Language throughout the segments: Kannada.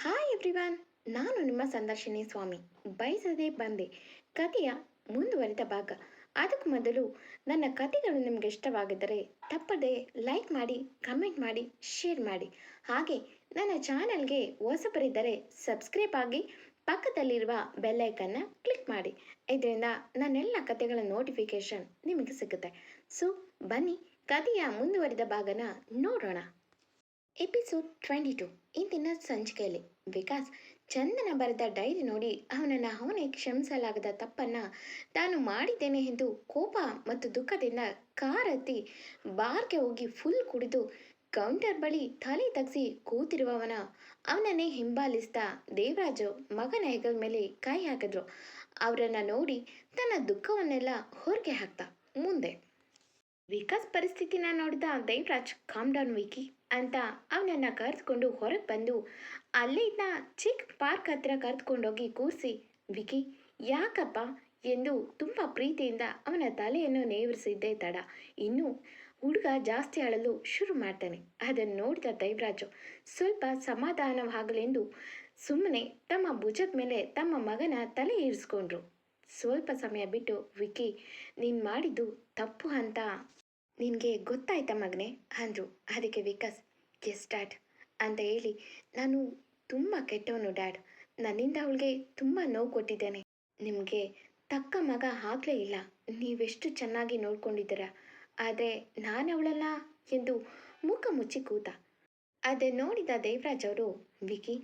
ಹಾಯ್ ಎವ್ರಿವನ್, ನಾನು ನಿಮ್ಮ ಸಂದರ್ಶಿನಿ ಸ್ವಾಮಿ. ಬಯಸದೆ ಬಂದೆ ಕಥೆಯ ಮುಂದುವರಿದ ಭಾಗ. ಅದಕ್ಕೂ ಮೊದಲು ನನ್ನ ಕಥೆಗಳು ನಿಮಗೆ ಇಷ್ಟವಾಗಿದ್ದರೆ ತಪ್ಪದೆ ಲೈಕ್ ಮಾಡಿ, ಕಮೆಂಟ್ ಮಾಡಿ, ಶೇರ್ ಮಾಡಿ. ಹಾಗೆ ನನ್ನ ಚಾನಲ್ಗೆ ಹೊಸಬರಿದ್ದರೆ ಸಬ್ಸ್ಕ್ರೈಬ್ ಆಗಿ ಪಕ್ಕದಲ್ಲಿರುವ ಬೆಲ್ಲೈಕನ್ನ ಕ್ಲಿಕ್ ಮಾಡಿ. ಇದರಿಂದ ನನ್ನೆಲ್ಲ ಕಥೆಗಳ ನೋಟಿಫಿಕೇಶನ್ ನಿಮಗೆ ಸಿಗುತ್ತೆ. ಸೊ ಬನ್ನಿ ಕಥೆಯ ಮುಂದುವರಿದ ಭಾಗನ ನೋಡೋಣ. ಎಪಿಸೋಡ್ 22. ಇಂದಿನ ಸಂಚಿಕೆಯಲ್ಲಿ ವಿಕಾಸ್ ಚಂದನ ಬರೆದ ಡೈರಿ ನೋಡಿ ಅವನೇ ಕ್ಷಮಿಸಲಾಗದ ತಪ್ಪನ್ನು ತಾನು ಮಾಡಿದ್ದೇನೆ ಎಂದು ಕೋಪ ಮತ್ತು ದುಃಖದಿಂದ ಕಾರ್ ಹತ್ತಿ ಬಾರ್ಗೆ ಹೋಗಿ ಫುಲ್ ಕುಡಿದು ಕೌಂಟರ್ ಬಳಿ ತಲೆ ತಗ್ಸಿ ಕೂತಿರುವವನ ಅವನನ್ನೇ ಹಿಂಬಾಲಿಸ್ತಾ ದೇವರಾಜು ಮಗನ ಹೆಗಲ ಮೇಲೆ ಕೈ ಹಾಕಿದ್ರು. ಅವರನ್ನು ನೋಡಿ ತನ್ನ ದುಃಖವನ್ನೆಲ್ಲ ಹೊರಗೆ ಹಾಕ್ತಾ ಮುಂದೆ ವಿಕಾಸ್ ಪರಿಸ್ಥಿತಿನ ನೋಡಿದ ದೇವರಾಜ್ ಕಾಮ್ ಡೌನ್ ವಿಕಿ ಅಂತ ಅವನನ್ನು ಕರೆದುಕೊಂಡು ಹೊರಗೆ ಬಂದು ಅಲ್ಲಿದ್ದ ಚಿಕ್ಕ ಪಾರ್ಕ್ ಹತ್ರ ಕರೆದುಕೊಂಡೋಗಿ ಕೂರಿಸಿ, ವಿಕಿ ಯಾಕಪ್ಪ ಎಂದು ತುಂಬ ಪ್ರೀತಿಯಿಂದ ಅವನ ತಲೆಯನ್ನು ನೇವರಿಸಿದ್ದೇ ತಡ. ಇನ್ನು ಹುಡುಗ ಜಾಸ್ತಿ ಅಳಲು ಶುರು ಮಾಡ್ತಾನೆ. ಅದನ್ನು ನೋಡಿದ ದೇವರಾಜು ಸ್ವಲ್ಪ ಸಮಾಧಾನವಾಗಲೆಂದು ಸುಮ್ಮನೆ ತಮ್ಮ ಭುಜದ ಮೇಲೆ ತಮ್ಮ ಮಗನ ತಲೆ ಇರಿಸ್ಕೊಂಡ್ರು. ಸ್ವಲ್ಪ ಸಮಯ ಬಿಟ್ಟು, ವಿಕಿ ನೀನು ಮಾಡಿದ್ದು ತಪ್ಪು ಅಂತ ನಿನಗೆ ಗೊತ್ತಾಯ್ತಾ ಮಗನೇ ಅಂದರು. ಅದಕ್ಕೆ ವಿಕಾಸ್ ಎಸ್ ಡ್ಯಾಡ್ ಅಂತ ಹೇಳಿ, ನಾನು ತುಂಬ ಕೆಟ್ಟವನು ಡ್ಯಾಡ್, ನನ್ನಿಂದ ಅವಳಿಗೆ ತುಂಬ ನೋವು ಕೊಟ್ಟಿದ್ದೇನೆ. ನಿಮಗೆ ತಕ್ಕ ಮಗ ಆಗಲೇ ಇಲ್ಲ, ನೀವೆಷ್ಟು ಚೆನ್ನಾಗಿ ನೋಡ್ಕೊಂಡಿದ್ದೀರ, ಆದರೆ ನಾನು ಅವಳಲ್ಲ ಎಂದು ಮುಖ ಮುಚ್ಚಿ ಕೂತ. ಅದನ್ನು ನೋಡಿದ ದೇವರಾಜ್ ಅವರು, ವಿಕಿ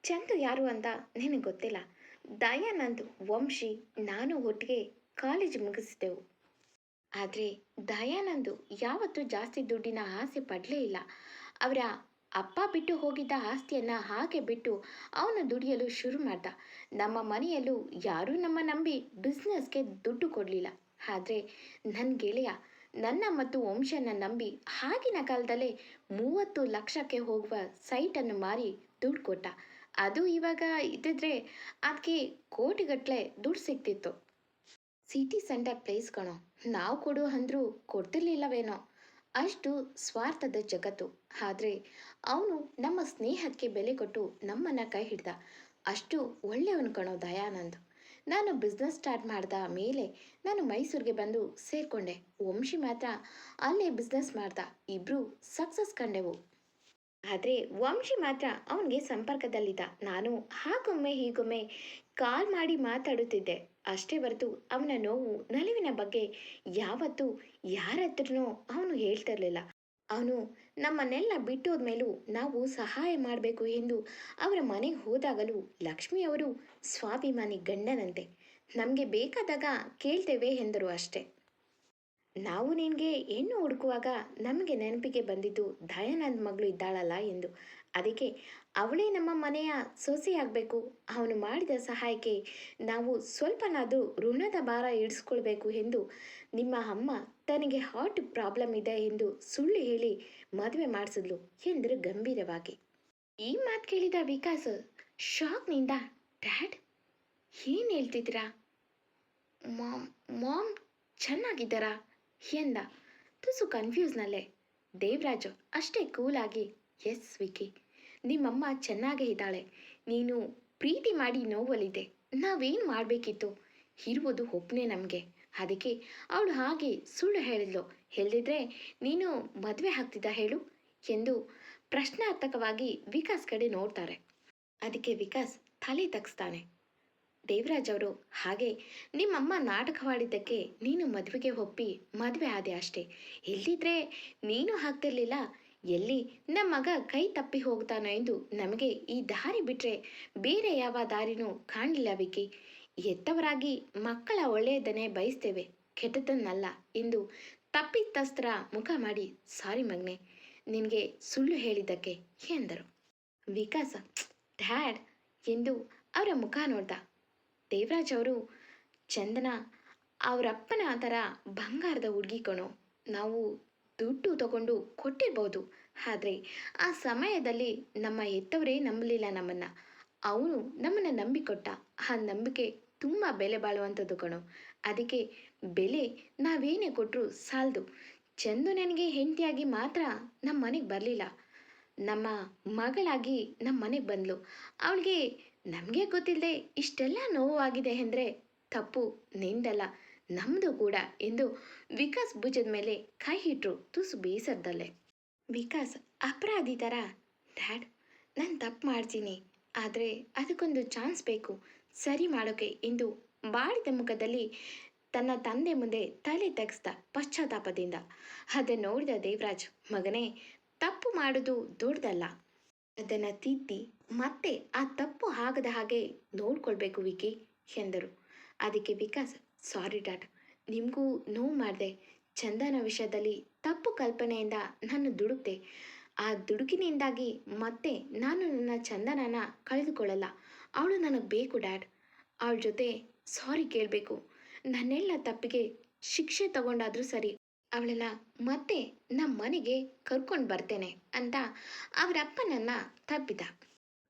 ಚಂದು ಯಾರು ಅಂತ ನಿನಗೆ ಗೊತ್ತಿಲ್ಲ, ದಯಾನಂದ್ ವಂಶಿ ನಾನು ಒಟ್ಟಿಗೆ ಕಾಲೇಜ್ ಮುಗಿಸಿದೆವು. ಆದರೆ ದಯಾನಂದು ಯಾವತ್ತೂ ಜಾಸ್ತಿ ದುಡ್ಡಿನ ಆಸೆ ಪಡಲೇ ಇಲ್ಲ. ಅವರ ಅಪ್ಪ ಬಿಟ್ಟು ಹೋಗಿದ್ದ ಆಸ್ತಿಯನ್ನು ಹಾಗೆ ಬಿಟ್ಟು ಅವನು ದುಡಿಯಲು ಶುರು ಮಾಡ್ದ. ನಮ್ಮ ಮನೆಯಲ್ಲೂ ಯಾರೂ ನಮ್ಮ ನಂಬಿ ಬಿಸ್ನೆಸ್ಗೆ ದುಡ್ಡು ಕೊಡಲಿಲ್ಲ. ಆದರೆ ನನ್ನ ಗೆಳೆಯ ನನ್ನ ಮತ್ತು ವಂಶನ ನಂಬಿ ಆಗಿನ ಕಾಲದಲ್ಲೇ 30 ಲಕ್ಷಕ್ಕೆ ಹೋಗುವ ಸೈಟನ್ನು ಮಾರಿ ದುಡ್ಡು ಕೊಟ್ಟ. ಅದು ಇವಾಗ ಇದ್ದಿದ್ರೆ ಅದಕ್ಕೆ ಕೋಟಿಗಟ್ಟಲೆ ದುಡ್ಡು ಸಿಗ್ತಿತ್ತು. ಸಿಟಿ ಸೆಂಟರ್ ಪ್ಲೇಸ್ ಕಣೋ, ನಾವು ಕೊಡು ಅಂದರೂ ಕೊಡ್ತಿರ್ಲಿಲ್ಲವೇನೋ, ಅಷ್ಟು ಸ್ವಾರ್ಥದ ಜಗತ್ತು. ಆದರೆ ಅವನು ನಮ್ಮ ಸ್ನೇಹಕ್ಕೆ ಬೆಲೆ ಕೊಟ್ಟು ನಮ್ಮನ್ನು ಕೈ ಹಿಡ್ದ. ಅಷ್ಟು ಒಳ್ಳೆಯವನು ಕಣೋ ದಯಾನಂದ್. ನಾನು ಬಿಸ್ನೆಸ್ ಸ್ಟಾರ್ಟ್ ಮಾಡಿದ ಮೇಲೆ ನಾನು ಮೈಸೂರಿಗೆ ಬಂದು ಸೇರಿಕೊಂಡೆ. ವಂಶಿ ಮಾತ್ರ ಅಲ್ಲೇ ಬಿಸ್ನೆಸ್ ಮಾಡ್ದ. ಇಬ್ಬರು ಸಕ್ಸಸ್ ಕಂಡೆವು. ಆದರೆ ವಂಶಿ ಮಾತ್ರ ಅವನಿಗೆ ಸಂಪರ್ಕದಲ್ಲಿದ್ದ. ನಾನು ಹಾಗೊಮ್ಮೆ ಹೀಗೊಮ್ಮೆ ಕಾಲ್ ಮಾಡಿ ಮಾತಾಡುತ್ತಿದ್ದೆ ಅಷ್ಟೇ ಹೊರತು ಅವನ ನೋವು ನಲಿವಿನ ಬಗ್ಗೆ ಯಾವತ್ತೂ ಯಾರ ಹತ್ರನೂ ಅವನು ಹೇಳ್ತಿರ್ಲಿಲ್ಲ. ಅವನು ನಮ್ಮನ್ನೆಲ್ಲ ಬಿಟ್ಟೋದ್ಮೇಲೂ ನಾವು ಸಹಾಯ ಮಾಡಬೇಕು ಎಂದು ಅವರ ಮನೆಗೆ ಹೋದಾಗಲೂ ಲಕ್ಷ್ಮಿಯವರು ಸ್ವಾಭಿಮಾನಿ ಗಂಡನಂತೆ ನಮಗೆ ಬೇಕಾದಾಗ ಕೇಳ್ತೇವೆ ಎಂದರು ಅಷ್ಟೆ. ನಾವು ನಿನಗೆ ಹೆಣ್ಣು ಹುಡುಕುವಾಗ ನಮಗೆ ನೆನಪಿಗೆ ಬಂದಿದ್ದು ದಯಾನಂದ್ ಮಗಳು ಇದ್ದಾಳಲ್ಲ ಎಂದು. ಅದಕ್ಕೆ ಅವಳೇ ನಮ್ಮ ಮನೆಯ ಸೊಸೆಯಾಗಬೇಕು. ಅವನು ಮಾಡಿದ ಸಹಾಯಕ್ಕೆ ನಾವು ಸ್ವಲ್ಪನಾದರೂ ಋಣದ ಭಾರ ಇಡಿಸ್ಕೊಳ್ಬೇಕು ಎಂದು ನಿಮ್ಮ ಅಮ್ಮ ತನಗೆ ಹಾರ್ಟ್ ಪ್ರಾಬ್ಲಮ್ ಇದೆ ಎಂದು ಸುಳ್ಳು ಹೇಳಿ ಮದುವೆ ಮಾಡಿಸಿದ್ಲು ಎಂದರು ಗಂಭೀರವಾಗಿ. ಈ ಮಾತು ಕೇಳಿದ ವಿಕಾಸ್ ಶಾಕ್ನಿಂದ, ಡ್ಯಾಡ್ ಏನು ಹೇಳ್ತಿದ್ದೀರಾ? ಮಾಮ್ ಮಾಮ್ ಚೆನ್ನಾಗಿದ್ದಾರಾ ಎಂದ ತುಸು ಕನ್ಫ್ಯೂಸ್ನಲ್ಲೇ. ದೇವರಾಜು ಅಷ್ಟೇ ಕೂಲಾಗಿ, ಎಸ್ ವಿಕಿ, ನಿಮ್ಮಮ್ಮ ಚೆನ್ನಾಗೇ ಇದ್ದಾಳೆ. ನೀನು ಪ್ರೀತಿ ಮಾಡಿ ನೋವಲ್ಲಿದೆ. ನಾವೇನು ಮಾಡಬೇಕಿತ್ತು? ಇರುವುದು ಒಬ್ಬನೇ ನಮಗೆ. ಅದಕ್ಕೆ ಅವಳು ಹಾಗೆ ಸುಳ್ಳು ಹೇಳಿದ್ಲು. ಹೇಳಿದ್ರೆ ನೀನು ಮದುವೆ ಆಗ್ತಿದ್ದ ಹೇಳು ಎಂದು ಪ್ರಶ್ನಾರ್ಥಕವಾಗಿ ವಿಕಾಸ್ ಕಡೆ ನೋಡ್ತಾರೆ. ಅದಕ್ಕೆ ವಿಕಾಸ್ ತಲೆ ತಗ್ಸ್ತಾನೆ. ದೇವರಾಜ್ ಅವರು, ಹಾಗೆ ನಿಮ್ಮಮ್ಮ ನಾಟಕವಾಡಿದ್ದಕ್ಕೆ ನೀನು ಮದುವೆಗೆ ಒಪ್ಪಿ ಮದುವೆ ಆದೆ ಅಷ್ಟೇ. ಇಲ್ದಿದ್ರೆ ನೀನು ಆಗ್ತಿರ್ಲಿಲ್ಲ. ಎಲ್ಲಿ ನಮ್ಮ ಮಗ ಕೈ ತಪ್ಪಿ ಹೋಗ್ತಾನೋ ಎಂದು ನಮಗೆ ಈ ದಾರಿ ಬಿಟ್ಟರೆ ಬೇರೆ ಯಾವ ದಾರಿನೂ ಕಾಣಲಿಲ್ಲ ವಿಕಿ. ಎತ್ತವರಾಗಿ ಮಕ್ಕಳ ಒಳ್ಳೆಯದನ್ನೇ ಬಯಸ್ತೇವೆ, ಕೆಟ್ಟದನ್ನಲ್ಲ ಎಂದು ತಪ್ಪಿತಸ್ತ್ರ ಮುಖ ಮಾಡಿ, ಸಾರಿ ಮಗನೆ, ನಿನಗೆ ಸುಳ್ಳು ಹೇಳಿದ್ದಕ್ಕೆ ಎಂದರು. ವಿಕಾಸ ಡ್ಯಾಡ್ ಎಂದು ಅವರ ಮುಖ ನೋಡ್ದ. ದೇವರಾಜ್ ಅವರು, ಚಂದನ ಅವರಪ್ಪನ ಥರ ಬಂಗಾರದ ಹುಡುಗಿ ಕಣೋ, ನಾವು ದುಡ್ಡು ತಗೊಂಡು ಕೊಟ್ಟಿರ್ಬೋದು. ಆದರೆ ಆ ಸಮಯದಲ್ಲಿ ನಮ್ಮ ಹೆತ್ತವರೇ ನಂಬಲಿಲ್ಲ ನಮ್ಮನ್ನು. ಅವನು ನಮ್ಮನ್ನು ನಂಬಿಕೊಟ್ಟ. ಆ ನಂಬಿಕೆ ತುಂಬ ಬೆಲೆ ಬಾಳುವಂಥದ್ದು ಕಣೋ. ಅದಕ್ಕೆ ಬೆಲೆ ನಾವೇನೇ ಕೊಟ್ಟರು ಸಾಲದು. ಚಂದು ನನಗೆ ಹೆಂಡತಿಯಾಗಿ ಮಾತ್ರ ನಮ್ಮ ಮನೆಗೆ ಬರಲಿಲ್ಲ, ನಮ್ಮ ಮಗಳಾಗಿ ನಮ್ಮ ಮನೆಗೆ ಬಂದಳು. ಅವಳಿಗೆ ನಮಗೆ ಗೊತ್ತಿಲ್ಲದೆ ಇಷ್ಟೆಲ್ಲ ನೋವಾಗಿದೆ ಅಂದರೆ ತಪ್ಪು ನಿಂದಲ್ಲ, ನಮ್ಮದು ಕೂಡ ಎಂದು ವಿಕಾಸ್ ಭುಜದ ಮೇಲೆ ಕೈ ಇಟ್ರು ತುಸು ಬೇಸರದಲ್ಲೇ. ವಿಕಾಸ್ ಅಪರಾಧಿ ಥರ, ಡ್ಯಾಡ್ ನಾನು ತಪ್ಪು ಮಾಡ್ತೀನಿ, ಆದರೆ ಅದಕ್ಕೊಂದು ಚಾನ್ಸ್ ಬೇಕು ಸರಿ ಮಾಡೋಕೆ ಎಂದು ಬಾಡಿದ ಮುಖದಲ್ಲಿ ತನ್ನ ತಂದೆ ಮುಂದೆ ತಲೆ ತಗ್ಸ್ದ ಪಶ್ಚಾತ್ತಾಪದಿಂದ. ಅದನ್ನು ನೋಡಿದ ದೇವರಾಜ್, ಮಗನೇ, ತಪ್ಪು ಮಾಡೋದು ದೊಡ್ಡದಲ್ಲ, ಅದನ್ನು ತಿದ್ದಿ ಮತ್ತೆ ಆ ತಪ್ಪು ಆಗದ ಹಾಗೆ ನೋಡ್ಕೊಳ್ಬೇಕು ವಿಕಿ ಎಂದರು. ಅದಕ್ಕೆ ವಿಕಾಸ್, ಸಾರಿ ಡ್ಯಾಡ್, ನಿಮಗೂ ನೋವು ಮಾಡಿದೆ. ಚಂದನ ವಿಷಯದಲ್ಲಿ ತಪ್ಪು ಕಲ್ಪನೆಯಿಂದ ನಾನು ದುಡುಕ್ತೆ. ಆ ದುಡುಕಿನಿಂದಾಗಿ ಮತ್ತೆ ನಾನು ನನ್ನ ಚಂದನನ ಕಳೆದುಕೊಳ್ಳಲ್ಲ. ಅವಳು ನನಗೆ ಬೇಕು ಡ್ಯಾಡ್. ಅವಳ ಜೊತೆ ಸಾರಿ ಕೇಳಬೇಕು. ನನ್ನೆಲ್ಲ ತಪ್ಪಿಗೆ ಶಿಕ್ಷೆ ತಗೊಂಡಾದರೂ ಸರಿ, ಅವಳನ್ನ ಮತ್ತೆ ನಮ್ಮ ಮನೆಗೆ ಕರ್ಕೊಂಡು ಬರ್ತೇನೆ ಅಂತ ಅವರಪ್ಪನನ್ನು ತಬ್ಬಿದ.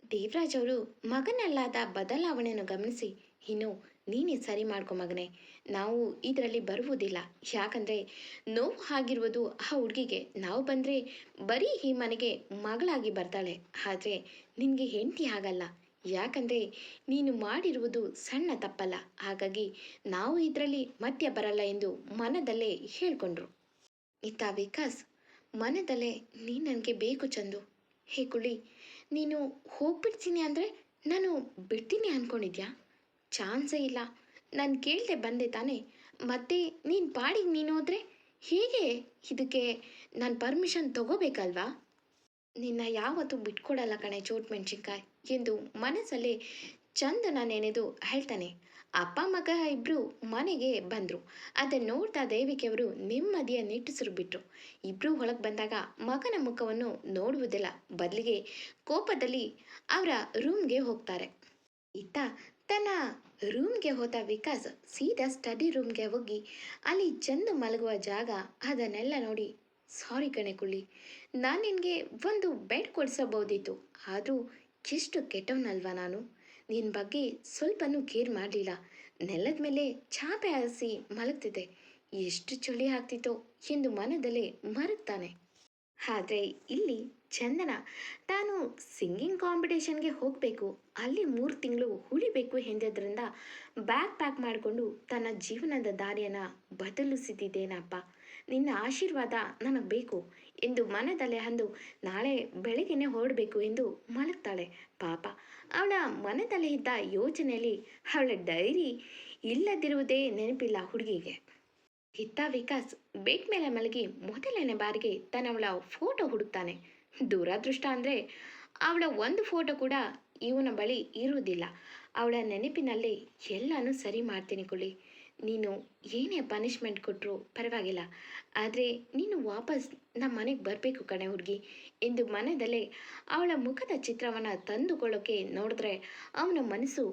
ದೇವರಾಜ್ ಅವರು ಮಗನಲ್ಲಾದ ಬದಲಾವಣೆಯನ್ನು ಗಮನಿಸಿ, ಇನ್ನು ನೀನೇ ಸರಿ ಮಾಡ್ಕೊ ಮಗನೇ, ನಾವು ಇದರಲ್ಲಿ ಬರುವುದಿಲ್ಲ. ಯಾಕಂದರೆ ನೋವು ಆಗಿರುವುದು ಆ ಹುಡುಗಿಗೆ. ನಾವು ಬಂದರೆ ಬರೀ ಈ ಮನೆಗೆ ಮಗಳಾಗಿ ಬರ್ತಾಳೆ, ಆದರೆ ನಿನಗೆ ಹೆಂಡತಿ ಆಗಲ್ಲ. ಯಾಕಂದರೆ ನೀನು ಮಾಡಿರುವುದು ಸಣ್ಣ ತಪ್ಪಲ್ಲ. ಹಾಗಾಗಿ ನಾವು ಇದರಲ್ಲಿ ಮಧ್ಯ ಬರಲ್ಲ ಎಂದು ಮನದಲ್ಲೇ ಹೇಳ್ಕೊಂಡ್ರು. ಇತ್ತ ವಿಕಾಸ್ ಮನದಲ್ಲೇ, ನೀನು ನನಗೆ ಬೇಕು ಚಂದು. ಹೇ ಕುಳಿ, ನೀನು ಹೋಗ್ಬಿಡ್ತೀನಿ ಅಂದರೆ ನಾನು ಬಿಡ್ತೀನಿ ಅಂದ್ಕೊಂಡಿದ್ಯಾ? ಚಾನ್ಸೇ ಇಲ್ಲ. ನಾನು ಕೇಳದೆ ಬಂದೆ ತಾನೇ, ಮತ್ತೆ ನೀನು ಪಾಡಿಗೆ ನೀನು ಹೋದರೆ ಹೇಗೆ? ಇದಕ್ಕೆ ನಾನು ಪರ್ಮಿಷನ್ ತಗೋಬೇಕಲ್ವಾ? ನಿನ್ನ ಯಾವತ್ತೂ ಬಿಟ್ಕೊಡಲ್ಲ ಕಣೆ ಚೋಟ್ ಮೆಣಸಿನ್ಕಾಯಿ ಎಂದು ಮನಸ್ಸಲ್ಲೇ ಚಂದನ ನೆನೆದು ಹೇಳ್ತಾನೆ. ಅಪ್ಪ ಮಗ ಇಬ್ಬರು ಮನೆಗೆ ಬಂದರು. ಅದನ್ನು ನೋಡ್ತಾ ದೇವಿಕೆಯವರು ನೆಮ್ಮದಿಯ ನಿಟ್ಟುಸಿರು ಬಿಟ್ಟರು. ಇಬ್ಬರು ಒಳಗೆ ಬಂದಾಗ ಮಗನ ಮುಖವನ್ನು ನೋಡುವುದಿಲ್ಲ, ಬದಲಿಗೆ ಕೋಪದಲ್ಲಿ ಅವರ ರೂಮ್ಗೆ ಹೋಗ್ತಾರೆ. ಇತ್ತ ತನ್ನ ರೂಮ್ಗೆ ಹೋದ ವಿಕಾಸ್ ಸೀದಾ ಸ್ಟಡಿ ರೂಮ್ಗೆ ಹೋಗಿ ಅಲ್ಲಿ ಚಂದು ಮಲಗುವ ಜಾಗ ಅದನ್ನೆಲ್ಲ ನೋಡಿ, ಸಾರಿ ಕಣೆ ಕುಳ್ಳಿ, ನಾನು ನಿನಗೆ ಒಂದು ಬೆಡ್ ಕೊಡಿಸಬಹುದಿತ್ತು. ಆದರೂ ಎಷ್ಟು ಕೆಟ್ಟವನಲ್ವಾ ನಾನು. ನಿನ್ನ ಬಗ್ಗೆ ಸ್ವಲ್ಪನೂ ಕೇರ್ ಮಾಡಲಿಲ್ಲ. ನೆಲದ ಮೇಲೆ ಚಾಪೆ ಹಾಸಿ ಮಲಗ್ತಿದ್ದೆ, ಎಷ್ಟು ಚಳಿ ಆಗ್ತಿತ್ತೋ ಎಂದು ಮನದಲ್ಲೇ ಮರುಗ್ತಾನೆ. ಆದರೆ ಇಲ್ಲಿ ಚಂದನ ತಾನು ಸಿಂಗಿಂಗ್ ಕಾಂಪಿಟೇಷನ್ಗೆ ಹೋಗಬೇಕು, ಅಲ್ಲಿ 3 ತಿಂಗಳು ಉಳಿಬೇಕು ಎಂದಿದ್ದರಿಂದ ಬ್ಯಾಗ್ ಪ್ಯಾಕ್ ಮಾಡಿಕೊಂಡು ತನ್ನ ಜೀವನದ ದಾರಿಯನ್ನು ಬದಲಿಸಿದ್ದೇನಪ್ಪ, ನಿನ್ನ ಆಶೀರ್ವಾದ ನನಗೆ ಬೇಕು ಎಂದು ಮನದಲ್ಲೇ ಅಂದು ನಾಳೆ ಬೆಳಗ್ಗೆನೆ ಹೊರಡಬೇಕು ಎಂದು ಮಲಗ್ತಾಳೆ. ಪಾಪ, ಅವಳ ಮನದಲ್ಲೇ ಇದ್ದ ಯೋಚನೆಯಲ್ಲಿ ಅವಳ ಡೈರಿ ಇಲ್ಲದಿರುವುದೇ ನೆನಪಿಲ್ಲ ಹುಡುಗಿಗೆ. ಇತ್ತ ವಿಕಾಸ್ ಬೆಡ್ ಮೇಲೆ ಮಲಗಿ ಮೊದಲನೇ ಬಾರಿಗೆ ತನ್ನವಳ ಫೋಟೋ ಹುಡುಕ್ತಾನೆ. ದುರಾದೃಷ್ಟ ಅಂದರೆ ಅವಳ ಒಂದು ಫೋಟೋ ಕೂಡ ಇವನ ಬಳಿ ಇರುವುದಿಲ್ಲ. ಅವಳ ನೆನಪಿನಲ್ಲಿ ಎಲ್ಲನೂ ಸರಿ ಮಾಡ್ತೀನಿ ಕುಳಿ, ನೀನು ಏನೇ ಪನಿಷ್ಮೆಂಟ್ ಕೊಟ್ಟರೂ ಪರವಾಗಿಲ್ಲ, ಆದರೆ ನೀನು ವಾಪಸ್ ನಮ್ಮ ಮನೆಗೆ ಬರಬೇಕು ಕಣೆ ಹುಡುಗಿ ಎಂದು ಮನದಲ್ಲೇ ಅವಳ ಮುಖದ ಚಿತ್ರವನ್ನು ತಂದುಕೊಳ್ಳೋಕೆ ನೋಡಿದ್ರೆ ಅವನ ಮನಸ್ಸು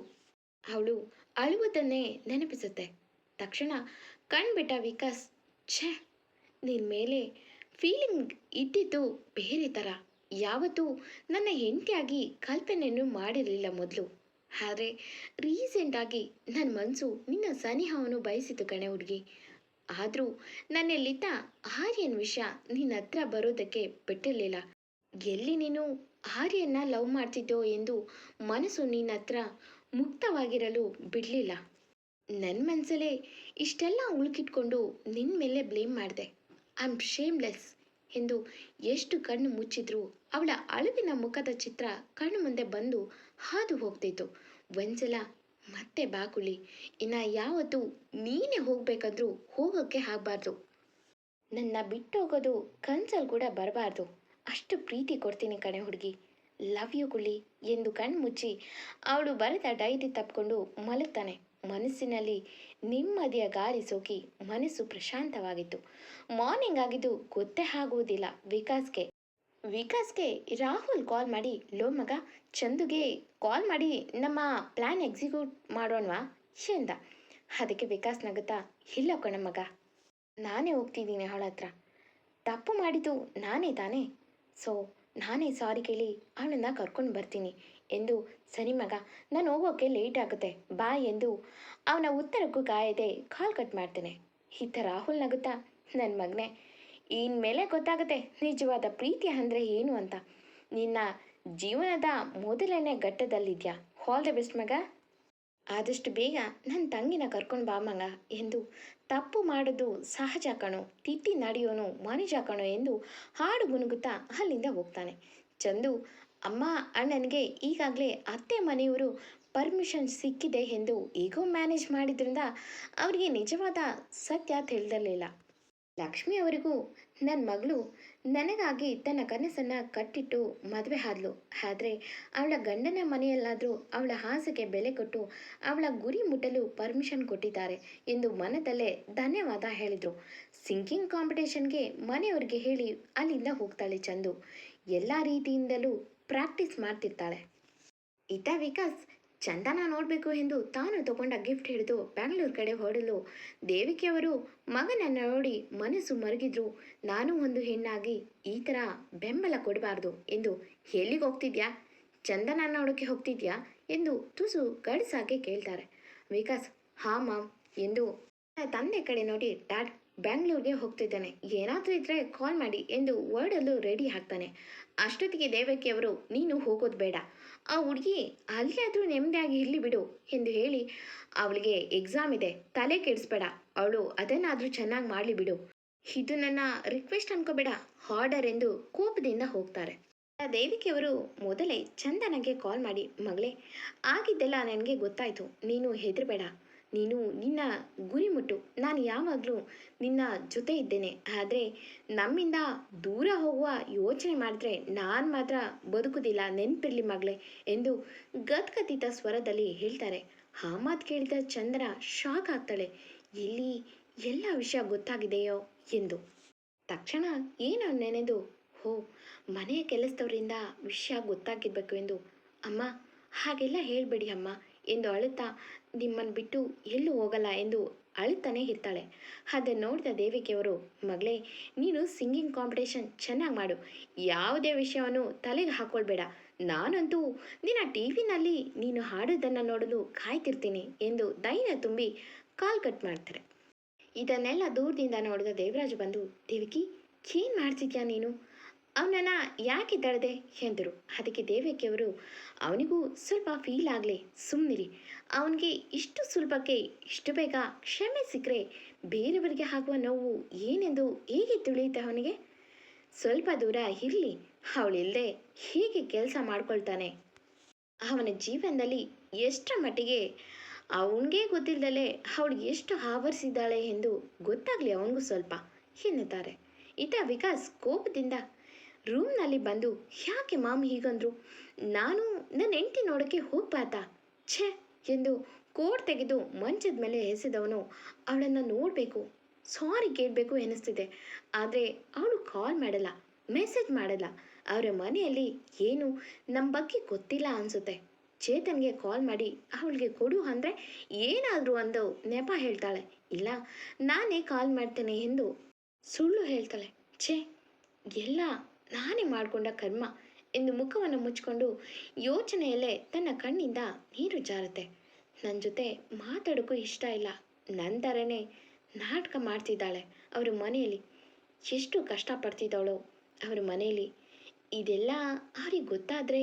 ಅವಳು ಅಳುವುದನ್ನೇ ನೆನಪಿಸುತ್ತೆ. ತಕ್ಷಣ ಕಣ್ಬಿಟ್ಟ ವಿಕಾಸ್, ಛೇ, ನಿನ್ನ ಮೇಲೆ ಫೀಲಿಂಗ್ ಇದ್ದಿದ್ದು ಬೇರೆ ಥರ. ಯಾವತ್ತೂ ನನ್ನ ಹೆಂಡತಿಯಾಗಿ ಕಲ್ಪನೆಯನ್ನು ಮಾಡಿರಲಿಲ್ಲ ಮೊದಲು, ಆದರೆ ರೀಸೆಂಟಾಗಿ ನನ್ನ ಮನಸ್ಸು ನಿನ್ನ ಸನಿಹವನ್ನು ಬಯಸಿತು ಕಣೆ ಹುಡುಗಿ. ಆದರೂ ನನ್ನಲ್ಲಿದ್ದ ಆರ್ಯನ್ ವಿಷಯ ನಿನ್ನ ಹತ್ರ ಬರೋದಕ್ಕೆ ಬಿಟ್ಟಿರಲಿಲ್ಲ. ಎಲ್ಲಿ ನೀನು ಆರ್ಯನ್ನ ಲವ್ ಮಾಡ್ತಿದ್ದೋ ಎಂದು ಮನಸ್ಸು ನಿನ್ನ ಹತ್ರ ಮುಕ್ತವಾಗಿರಲು ಬಿಡಲಿಲ್ಲ. ನನ್ನ ಮನಸ್ಸಲ್ಲೇ ಇಷ್ಟೆಲ್ಲ ಉಳುಕಿಟ್ಕೊಂಡು ನಿನ್ನ ಮೇಲೆ ಬ್ಲೇಮ್ ಮಾಡಿದೆ. ಐ ಆಮ್ ಶೇಮ್ಲೆಸ್ ಎಂದು ಎಷ್ಟು ಕಣ್ಣು ಮುಚ್ಚಿದ್ರೂ ಅವಳ ಅಳುವಿನ ಮುಖದ ಚಿತ್ರ ಕಣ್ಣು ಮುಂದೆ ಬಂದು ಹಾದು ಹೋಗ್ತಿತ್ತು. ಒಂದ್ಸಲ ಮತ್ತೆ ಬಾಕುಳಿ, ಇನ್ನು ಯಾವತ್ತೂ ನೀನೇ ಹೋಗ್ಬೇಕಂದ್ರೂ ಹೋಗೋಕ್ಕೆ ಆಗಬಾರ್ದು. ನನ್ನ ಬಿಟ್ಟು ಹೋಗೋದು ಕನ್ಸಲ್ಲಿ ಕೂಡ ಬರಬಾರ್ದು. ಅಷ್ಟು ಪ್ರೀತಿ ಕೊಡ್ತೀನಿ ಕಣೆ ಹುಡುಗಿ, ಲವ್ ಯು ಕುಳಿ ಎಂದು ಕಣ್ಣು ಮುಚ್ಚಿ ಅವಳು ಬರೆದ ಡೈರಿ ತಪ್ಪಿಕೊಂಡು ಮಲಗ್ತಾನೆ. ಮನಸ್ಸಿನಲ್ಲಿ ನೆಮ್ಮದಿಯ ಗಾಳಿ ಸೋಕಿ ಮನಸ್ಸು ಪ್ರಶಾಂತವಾಗಿತ್ತು. ಮಾರ್ನಿಂಗ್ ಆಗಿದ್ದು ಗೊತ್ತೇ ಆಗುವುದಿಲ್ಲ ವಿಕಾಸ್ಗೆ ರಾಹುಲ್ ಕಾಲ್ ಮಾಡಿ, ಲೋ ಮಗ, ಚಂದುಗೆ ಕಾಲ್ ಮಾಡಿ ನಮ್ಮ ಪ್ಲ್ಯಾನ್ ಎಕ್ಸಿಕ್ಯೂಟ್ ಮಾಡೋಣವಾ ಎಂದ. ಅದಕ್ಕೆ ವಿಕಾಸ್ ನಗುತ್ತಾ, ಇಲ್ಲ ಕಣ ಮಗ, ನಾನೇ ಹೋಗ್ತಿದ್ದೀನಿ ಅವಳ ಹತ್ರ. ತಪ್ಪು ಮಾಡಿದ್ದು ನಾನೇ ತಾನೇ, ಸೊ ನಾನೇ ಸಾರಿ ಕೇಳಿ ಅವಳನ್ನು ಕರ್ಕೊಂಡು ಬರ್ತೀನಿ ಎಂದು. ಸರಿ ಮಗ, ನಾನು ಹೋಗೋಕ್ಕೆ ಲೇಟ್ ಆಗುತ್ತೆ ಬಾಯ್ ಎಂದು ಅವನ ಉತ್ತರಕ್ಕೂ ಕಾಯದೆ ಕಾಲ್ ಕಟ್ ಮಾಡ್ತೇನೆ. ಇತ್ತ ರಾಹುಲ್ ನಗುತ್ತಾ, ನನ್ನ ಮಗನೇ, ಇನ್ಮೇಲೆ ಗೊತ್ತಾಗುತ್ತೆ ನಿಜವಾದ ಪ್ರೀತಿ ಅಂದರೆ ಏನು ಅಂತ. ನಿನ್ನ ಜೀವನದ ಮೊದಲನೇ ಘಟ್ಟದಲ್ಲಿದ್ಯಾ. ಆಲ್ ದ ಬೆಸ್ಟ್ ಮಗ. ಆದಷ್ಟು ಬೇಗ ನನ್ನ ತಂಗಿನ ಕರ್ಕೊಂಡು ಬಾ ಮಗ ಎಂದು. ತಪ್ಪು ಮಾಡೋದು ಸಹಜ ಕಣೋ, ತಿದ್ದಿ ನಡೆಯೋನು ಮನುಜ ಕಣೋ ಎಂದು ಹಾಡು ಗುನುಗುತ್ತಾ ಅಲ್ಲಿಂದ ಹೋಗ್ತಾನೆ. ಚಂದು, ಅಮ್ಮ ಅಣ್ಣನಿಗೆ ಈಗಾಗಲೇ ಅತ್ತೆ ಮನೆಯವರು ಪರ್ಮಿಷನ್ ಸಿಕ್ಕಿದೆ ಎಂದು ಈಗೋ ಮ್ಯಾನೇಜ್ ಮಾಡಿದ್ರಿಂದ ಅವರಿಗೆ ನಿಜವಾದ ಸತ್ಯ ತಿಳಿದಿರಲಿಲ್ಲ. ಲಕ್ಷ್ಮಿ ಅವರಿಗೂ ನನ್ನ ಮಗಳು ನನಗಾಗಿ ತನ್ನ ಕನಸನ್ನು ಕಟ್ಟಿಟ್ಟು ಮದುವೆ ಆದ್ಲು. ಆದರೆ ಅವಳ ಗಂಡನ ಮನೆಯಲ್ಲಾದರೂ ಅವಳ ಆಸೆಗೆ ಬೆಲೆ ಕೊಟ್ಟು ಅವಳ ಗುರಿ ಮುಟ್ಟಲು ಪರ್ಮಿಷನ್ ಕೊಟ್ಟಿದ್ದಾರೆ ಎಂದು ಮನದಲ್ಲೇ ಧನ್ಯವಾದ ಹೇಳಿದರು. ಸಿಂಗಿಂಗ್ ಕಾಂಪಿಟೇಷನ್ಗೆ ಮನೆಯವರಿಗೆ ಹೇಳಿ ಅಲ್ಲಿಂದ ಹೋಗ್ತಾಳೆ ಚಂದು. ಎಲ್ಲ ರೀತಿಯಿಂದಲೂ ಪ್ರಾಕ್ಟೀಸ್ ಮಾಡ್ತಿರ್ತಾಳೆ. ಇತ್ತ ವಿಕಾಸ್ ಚಂದನ ನೋಡಬೇಕು ಎಂದು ತಾನು ತಗೊಂಡ ಗಿಫ್ಟ್ ಹಿಡಿದು ಬ್ಯಾಂಗ್ಳೂರ್ ಕಡೆ ಹೊರಡಲು ದೇವಿಕೆಯವರು ಮಗನನ್ನು ನೋಡಿ ಮನಸ್ಸು ಮರುಗಿದ್ರು. ನಾನು ಒಂದು ಹೆಣ್ಣಾಗಿ ಈ ಥರ ಬೆಂಬಲ ಕೊಡಬಾರ್ದು ಎಂದು. ಎಲ್ಲಿಗೆ ಹೋಗ್ತಿದ್ಯಾ? ಚಂದನ ನೋಡೋಕ್ಕೆ ಹೋಗ್ತಿದ್ಯಾ ಎಂದು ತುಸು ಗಡಸಾಗಿ ಕೇಳ್ತಾರೆ. ವಿಕಾಸ್ ಹಾಂ ಮಾಮ್ ಎಂದು ತಂದೆ ಕಡೆ ನೋಡಿ, ಡ್ಯಾಡ್ ಬ್ಯಾಂಗ್ಳೂರ್ಗೆ ಹೋಗ್ತಿದ್ದಾನೆ, ಏನಾದರೂ ಇದ್ದರೆ ಕಾಲ್ ಮಾಡಿ ಎಂದು ಹೊರಡಲು ರೆಡಿ ಆಗ್ತಾನೆ. ಅಷ್ಟೊತ್ತಿಗೆ ದೇವಕಿಯವರು ನೀನು ಹೋಗೋದು ಬೇಡ, ಆ ಹುಡುಗಿ ಅಲ್ಲಿಯಾದರೂ ನೆಮ್ಮದಿಯಾಗಿ ಇರಲಿ ಬಿಡು ಎಂದು ಹೇಳಿ, ಅವಳಿಗೆ ಎಕ್ಸಾಮ್ ಇದೆ, ತಲೆ ಕೆಡಿಸ್ಬೇಡ, ಅವಳು ಅದನ್ನಾದರೂ ಚೆನ್ನಾಗಿ ಮಾಡಲಿ ಬಿಡು, ಇದು ನನ್ನ ರಿಕ್ವೆಸ್ಟ್ ಅನ್ಕೋಬೇಡ, ಆರ್ಡರ್ ಎಂದು ಕೋಪದಿಂದ ಹೋಗ್ತಾರೆ. ದೇವಿಕೆಯವರು ಮೊದಲೇ ಚಂದನಗೆ ಕಾಲ್ ಮಾಡಿ, ಮಗಳೇ ಆಗಿದ್ದೆಲ್ಲ ನನಗೆ ಗೊತ್ತಾಯಿತು, ನೀನು ಹೆದರಬೇಡ, ನೀನು ನಿನ್ನ ಗುರಿ ಮುಟ್ಟು, ನಾನು ಯಾವಾಗಲೂ ನಿನ್ನ ಜೊತೆ ಇದ್ದೇನೆ. ಆದರೆ ನಮ್ಮಿಂದ ದೂರ ಹೋಗುವ ಯೋಚನೆ ಮಾಡಿದ್ರೆ ನಾನು ಮಾತ್ರ ಬದುಕುವುದಿಲ್ಲ, ನೆನಪಿರಲಿ ಮಗಳೇ ಎಂದು ಗದ್ಗದಿತ ಸ್ವರದಲ್ಲಿ ಹೇಳ್ತಾರೆ. ಆ ಮಾತು ಕೇಳಿದ ಚಂದನ ಶಾಕ್ ಆಗ್ತಾಳೆ. ಇಲ್ಲಿ ಎಲ್ಲ ವಿಷಯ ಗೊತ್ತಾಗಿದೆಯೋ ಎಂದು. ತಕ್ಷಣ ಏನೋ ನೆನೆದು, ಹೋ ಮನೆಯ ಕೆಲಸದವರಿಂದ ವಿಷಯ ಗೊತ್ತಾಗಿರ್ಬೇಕು ಎಂದು. ಅಮ್ಮ ಹಾಗೆಲ್ಲ ಹೇಳಬೇಡಿ ಅಮ್ಮ ಎಂದು ಅಳುತ್ತಾ, ನಿಮ್ಮನ್ನು ಬಿಟ್ಟು ಎಲ್ಲೂ ಹೋಗಲ್ಲ ಎಂದು ಅಳುತ್ತಾನೆ ಇರ್ತಾಳೆ. ಅದನ್ನು ನೋಡಿದ ದೇವಿಕೆಯವರು, ಮಗಳೇ ನೀನು ಸಿಂಗಿಂಗ್ ಕಾಂಪಿಟೇಷನ್ ಚೆನ್ನಾಗಿ ಮಾಡು, ಯಾವುದೇ ವಿಷಯವನ್ನು ತಲೆಗೆ ಹಾಕೊಳ್ಬೇಡ, ನಾನಂತೂ ನಿನ್ನ ಟಿ ವಿನಲ್ಲಿ ನೀನು ಹಾಡೋದನ್ನು ನೋಡಲು ಕಾಯ್ತಿರ್ತೀನಿ ಎಂದು ಧೈರ್ಯ ತುಂಬಿ ಕಾಲ್ ಕಟ್ ಮಾಡ್ತಾರೆ. ಇದನ್ನೆಲ್ಲ ದೂರದಿಂದ ನೋಡಿದ ದೇವರಾಜು ಬಂದು, ದೇವಿಕಿ ಏನು ಮಾಡ್ತಿದ್ಯಾ ನೀನು, ಅವನನ್ನು ಯಾಕೆ ತಡೆದೆ ಎಂದರು. ಅದಕ್ಕೆ ದೇವಕಿಯವರು, ಅವನಿಗೂ ಸ್ವಲ್ಪ ಫೀಲ್ ಆಗಲಿ, ಸುಮ್ಮನಿರಿ, ಅವನಿಗೆ ಇಷ್ಟು ಸುಲಭಕ್ಕೆ ಇಷ್ಟು ಬೇಗ ಕ್ಷಮೆ ಸಿಕ್ಕರೆ ಬೇರೆಯವರಿಗೆ ಆಗುವ ನೋವು ಏನೆಂದು ಹೇಗೆ ತಿಳಿಯುತ್ತೆ ಅವನಿಗೆ, ಸ್ವಲ್ಪ ದೂರ ಇರಲಿ, ಅವಳಿಲ್ಲದೆ ಹೇಗೆ ಕೆಲಸ ಮಾಡ್ಕೊಳ್ತಾನೆ, ಅವನ ಜೀವನದಲ್ಲಿ ಎಷ್ಟರ ಮಟ್ಟಿಗೆ ಅವನಿಗೆ ಗೊತ್ತಿಲ್ಲದಲೇ ಅವಳು ಎಷ್ಟು ಆವರಿಸಿದ್ದಾಳೆ ಎಂದು ಗೊತ್ತಾಗಲಿ ಅವನಿಗೂ ಸ್ವಲ್ಪ ಎನ್ನುತ್ತಾರೆ. ಇತ್ತ ವಿಕಾಸ್ ಕೋಪದಿಂದ ರೂಮ್ನಲ್ಲಿ ಬಂದು, ಯಾಕೆ ಮಾಮ್ ಹೀಗಂದ್ರು, ನಾನು ನನ್ನ ಹೆಂಡತಿ ನೋಡೋಕ್ಕೆ ಹೋಗ್ಬಾರ್ದಾ, ಛೇ ಎಂದು ಕೋಟ್ ತೆಗೆದು ಮಂಚದ ಮೇಲೆ ಎಸೆದವನು ಅವಳನ್ನು ನೋಡಬೇಕು, ಸಾರಿ ಕೇಳಬೇಕು ಎನಿಸ್ತಿದೆ. ಆದರೆ ಅವಳು ಕಾಲ್ ಮಾಡಲ್ಲ, ಮೆಸೇಜ್ ಮಾಡಲ್ಲ, ಅವರ ಮನೆಯಲ್ಲಿ ಏನು ನಮ್ಮ ಬಗ್ಗೆ ಗೊತ್ತಿಲ್ಲ ಅನಿಸುತ್ತೆ. ಚೇತನ್ಗೆ ಕಾಲ್ ಮಾಡಿ ಅವಳಿಗೆ ಕೊಡು ಅಂದರೆ ಏನಾದರೂ ಒಂದು ನೆಪ ಹೇಳ್ತಾಳೆ, ಇಲ್ಲ ನಾನೇ ಕಾಲ್ ಮಾಡ್ತೇನೆ ಎಂದು ಸುಳ್ಳು ಹೇಳ್ತಾಳೆ. ಛೇ ಎಲ್ಲ ನಾನೇ ಮಾಡಿಕೊಂಡ ಕರ್ಮ ಎಂದು ಮುಖವನ್ನು ಮುಚ್ಚಿಕೊಂಡು ಯೋಚನೆಯಲ್ಲೇ ತನ್ನ ಕಣ್ಣಿಂದ ನೀರು ಜಾರುತ್ತೆ. ನನ್ನ ಜೊತೆ ಮಾತಾಡೋಕ್ಕೂ ಇಷ್ಟ ಇಲ್ಲ, ನನ್ನ ಥರನೇ ನಾಟಕ ಮಾಡ್ತಿದ್ದಾಳೆ ಅವ್ರ ಮನೆಯಲ್ಲಿ, ಎಷ್ಟು ಕಷ್ಟಪಡ್ತಿದ್ದಾಳೋ ಅವ್ರ ಮನೆಯಲ್ಲಿ. ಇದೆಲ್ಲ ಅವ್ರಿಗೆ ಗೊತ್ತಾದರೆ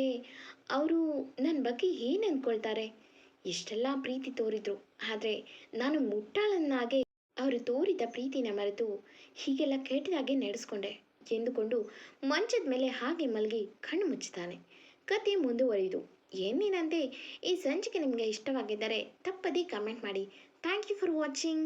ಅವರು ನನ್ನ ಬಗ್ಗೆ ಏನು ಅಂದ್ಕೊಳ್ತಾರೆ. ಎಷ್ಟೆಲ್ಲ ಪ್ರೀತಿ ತೋರಿದ್ರು, ಆದರೆ ನಾನು ಮುಟ್ಟಾಳನ್ನಾಗೆ ಅವರು ತೋರಿದ ಪ್ರೀತಿನ ಮರೆತು ಹೀಗೆಲ್ಲ ಕೆಟ್ಟದಾಗೆ ನಡೆಸ್ಕೊಂಡೆ ಎಂದುಕೊಂಡು ಮಂಚದ ಮೇಲೆ ಹಾಗೆ ಮಲಗಿ ಕಣ್ಣು ಮುಚ್ಚುತ್ತಾನೆ. ಕತೆ ಮುಂದುವರಿದು. ಎಂದಿನಂತೆ ಈ ಸಂಚಿಕೆ ನಿಮಗೆ ಇಷ್ಟವಾಗಿದ್ದರೆ ತಪ್ಪದೇ ಕಮೆಂಟ್ ಮಾಡಿ. Thank you for watching.